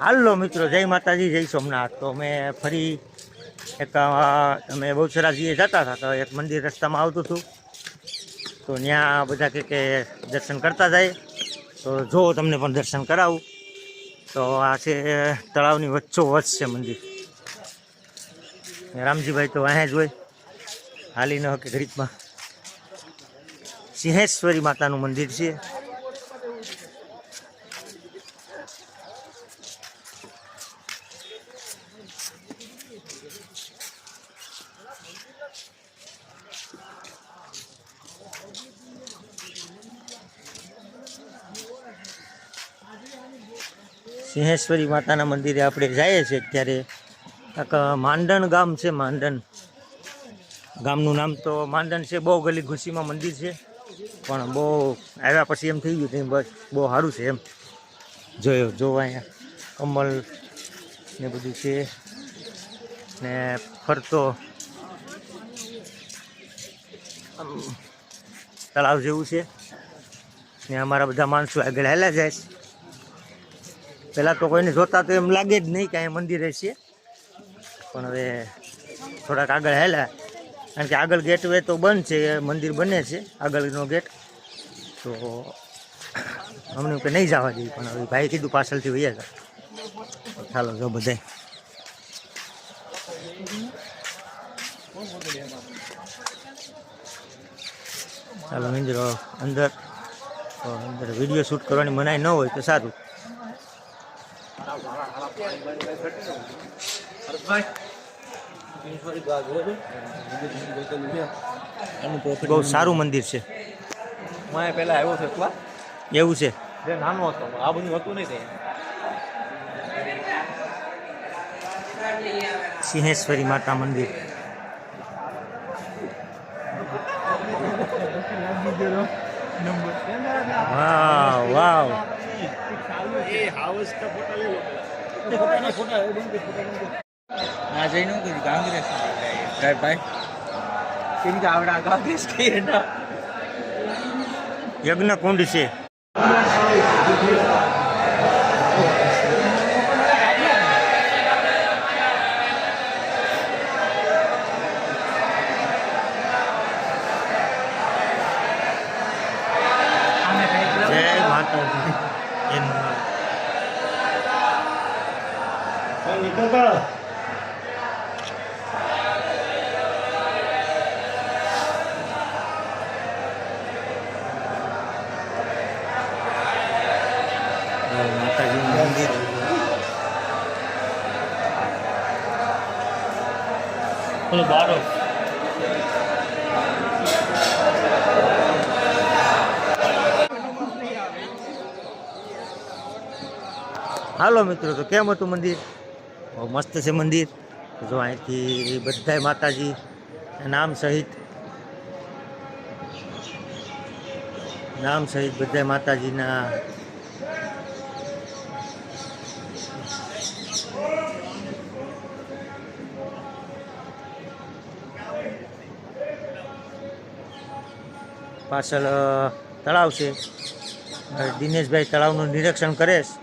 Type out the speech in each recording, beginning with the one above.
હાલો મિત્રો, જય માતાજી, જય સોમનાથ। તો અમે ફરી એક અમે બહુચરાજીએ જતા હતા તો એક મંદિર રસ્તામાં આવતું હતું તો ત્યાં બધા કે દર્શન કરતા જાય તો જો તમને પણ દર્શન કરાવું। તો આ છે તળાવની વચ્ચોવચ્ચ છે મંદિર। રામજીભાઈ તો અહીંયા જ હોય, હાલી ન કે ઘડીકમાં। સિંહેશ્વરી માતાનું મંદિર છે। સિંહેશ્વરી માતાના મંદિરે આપણે જઈએ છીએ અત્યારે। એક માંડણ ગામ છે, માંડણ ગામનું નામ તો માંડણ છે। બહુ ગલી ઘુસીમાં મંદિર છે, પણ બહુ આવ્યા પછી એમ થઈ ગયું બસ બહુ સારું છે એમ। જોવા અહીંયા કમલ ને બધું છે ને ફરતો તળાવ જેવું છે ને અમારા બધા માણસો આગળ હાલ્યા જાય। પહેલાં તો કોઈને જોતા તો એમ લાગે જ નહીં કે અહીંયા મંદિરે છે, પણ હવે થોડાક આગળ હાલ્યા કારણ કે આગળ ગેટ વે તો બંધ છે, મંદિર બને છે આગળનો ગેટ। તો અમને કે નહીં જવા દઈએ, પણ હવે ભાઈ કીધું પાછળથી વૈયા હતા। ચાલો જો બધાય ચાલો મિત્રો અંદર વિડીયો શૂટ કરવાની મનાઈ ન હોય તો સારું। બહુ સારું મંદિર છે। પેલા આવ્યો છે એવું છે, નાનો હતો, આ બધું હતું નહીં। સિંહેશ્વરી માતા મંદિર। વાવ વાવ, ના જઈને કોંગ્રેસ ભાઈ કેમ કે આવડા કોંગ્રેસ યજ્ઞ કુંડ છે। જય માતાજી। માતાજીનું મંદિર બારો। હાલો મિત્રો, તો કેમ હતું મંદિર? બહુ મસ્ત છે મંદિર। જો અહીંથી બધાય માતાજી નામ સહિત બધાય માતાજીના પાછળ તળાવ છે। દિનેશભાઈ તળાવનું નિરીક્ષણ કરે છે।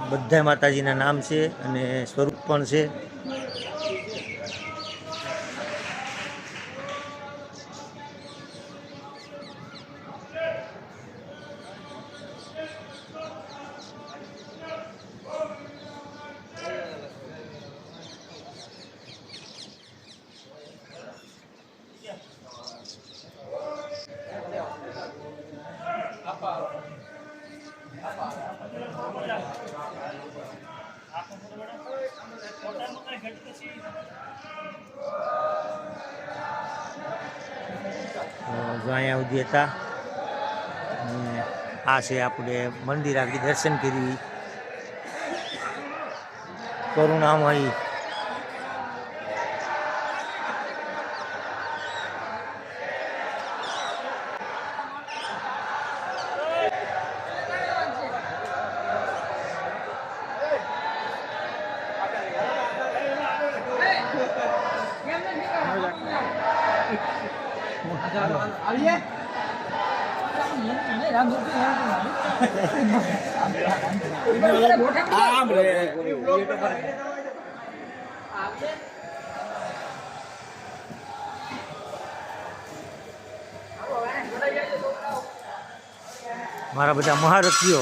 બધા માતાજીના નામ છે અને સ્વરૂપ પણ છે। જો અહીંયા સુધી હતા અને આ છે આપણે મંદિર આગળ દર્શન કરી કરુણામયી। આમ રે મારા બધા મહારથીઓ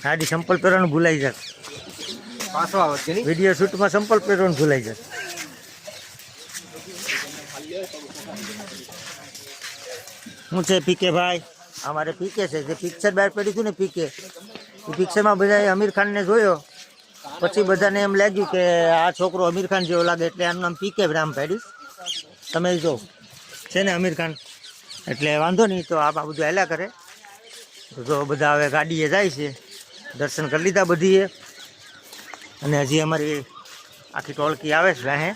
સાડી સંપલ પહેરવાનું ભૂલાઈ જાય. પાછો આવત કે નહીં વિડીયો શૂટમાં સંપલ પહેરવાનું ભૂલાઈ જાય. શું છે પીકે ભાઈ? અમારે પીકે છે જે પિક્ચર બહાર પડ્યું હતું ને પીકે, એ પિક્ચરમાં બધાએ આમિર ખાનને જોયો, પછી બધાને એમ લાગ્યું કે આ છોકરો આમિર ખાન જેવો લાગે, એટલે આનું નામ પીકે નામ પાડ્યું. તમે જો છે ને આમિર ખાન, એટલે વાંધો નહીં. તો આમાં બધું હાલ્યા કરે. તો જો બધા હવે ગાડીએ જાય છે, દર્શન કરી લીધા બધીએ, અને હજી અમારી આખી ટોળકી આવે છે. હે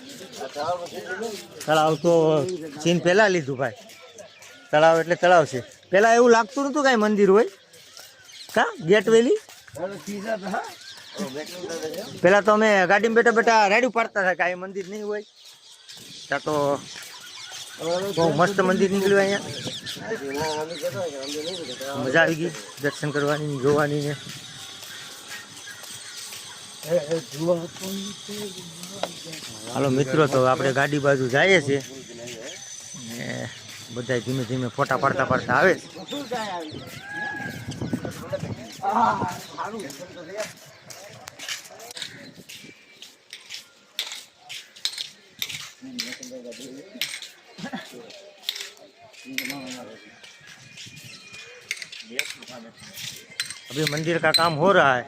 તળાવ તો ચીન પહેલાં લીધું ભાઈ. તળાવ એટલે તળાવ છે. પહેલાં એવું લાગતું નહોતું કાંઈ મંદિર હોય કા ગેટ વેલી. પહેલાં તો અમે ગાડીમાં બેઠા બેઠા રાડ્યું પાડતા હતા કે આ મંદિર નહીં હોય. ત્યાં તો બહુ મસ્ત મંદિર નીકળ્યું અહીંયા. મજા આવી ગઈ દર્શન કરવાની, જોવાની ને. હાલો મિત્રો, તો આપણે ગાડી બાજુ જઈએ છીએ ને બધા ધીમે ધીમે ફોટા પાડતા પાડતા આવે છે. अभी मंदिर का काम हो रहा है.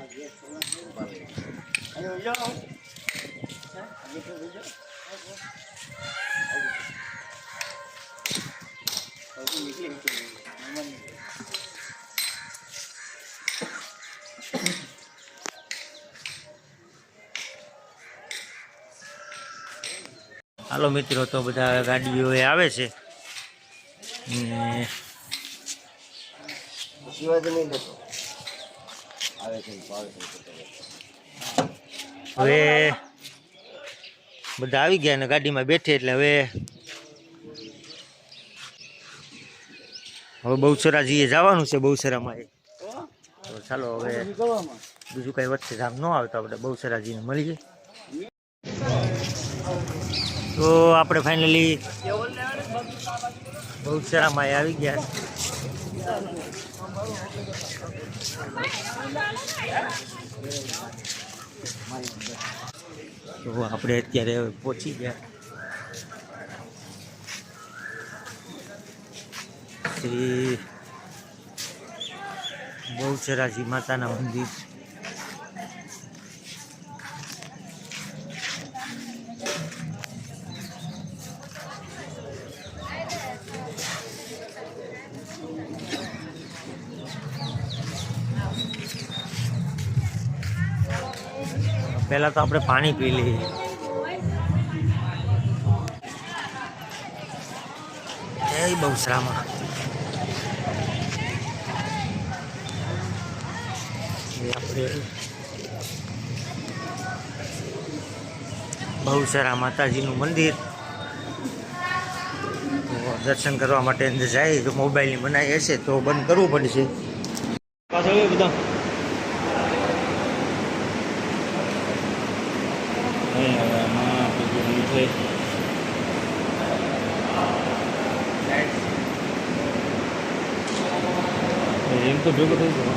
હાલો મિત્રો, તો બધા ગાડીઓ આવે છે ને હવે બધા આવી ગયા ને ગાડીમાં બેઠે, એટલે હવે બહુચરાજીએ જવાનું છે. બહુચરામાં તો ચાલો હવે બીજું કઈ વચ્ચે જામ ન આવે તો આપણે બહુચરાજીને મળીએ. તો આપણે ફાઇનલી બહુચરામાં આવી ગયા. તો આપણે અત્યારે પહોંચી ગયા શ્રી બહુચરાજી માતાના મંદિર. પહેલા તો આપણે પાણી પી લઈએ. એ બહુચરામાં આપણે બહુચરા માતાજીનું મંદિર. તો દર્શન કરવા માટે અંદર જાય તો મોબાઈલની મનાઈ હશે તો બંધ કરવું પડશે. પાછળ બધા એમ તો ભેગો થઈ ગયો.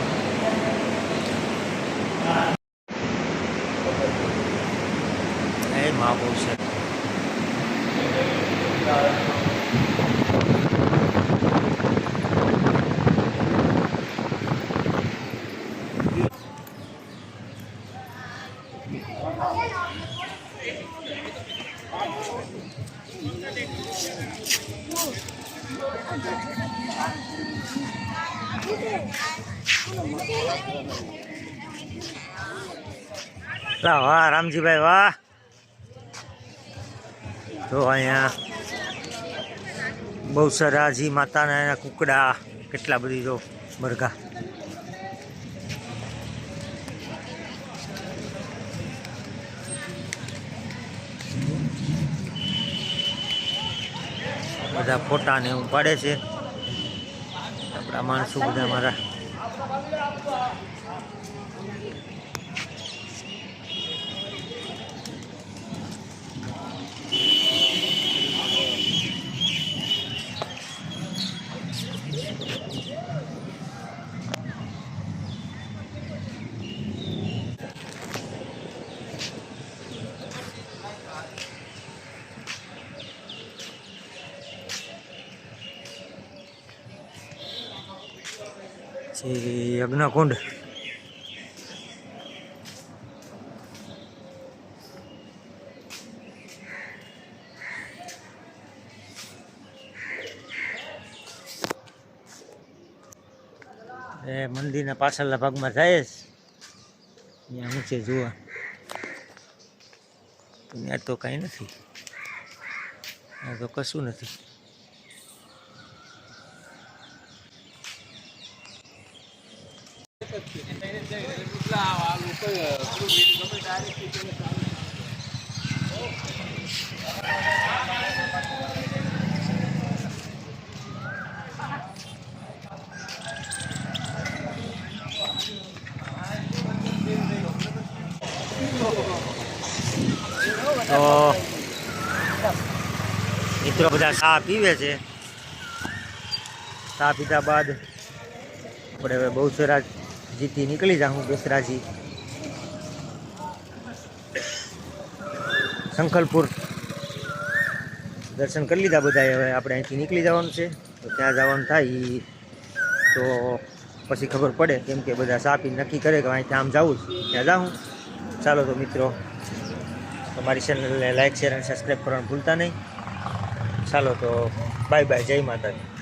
એ માં બહુ છે. વાહ રામજીભાઈ વાહ. તો અહીંયા બહુ સરાજી માતાના એના કુકડા કેટલા બધી જો મરઘા. બધા ફોટા ને એવું પાડે છે આપણા માણસો બધા મારા. યજ્ઞકુંડ. એ મંદિરના પાછળના ભાગમાં જાય છે ત્યાં નીચે જોવા. ત્યાં તો કાંઈ નથી, ત્યાં તો કશું નથી. તો મિત્રો બધા ચા પીવે છે. ચા પીધા બાદ આપણે હવે બહુચરાજીથી નીકળી જાઉં. બેસરાજી સંખલપુર દર્શન કરી લીધા બધાએ. હવે આપણે અહીંથી નીકળી જવાનું છે. તો ત્યાં જવાનું થાય તો પછી ખબર પડે, કેમ કે બધા ચા પી નક્કી કરે કે અહીંથી આમ જવું જ ત્યાં જાઉં. ચાલો તો મિત્રો તમારી ચેનલને લાઈક શેર અને સબસ્ક્રાઈબ કરવાનું ભૂલતા નહીં. ચાલો તો બાય બાય, જય માતાજી.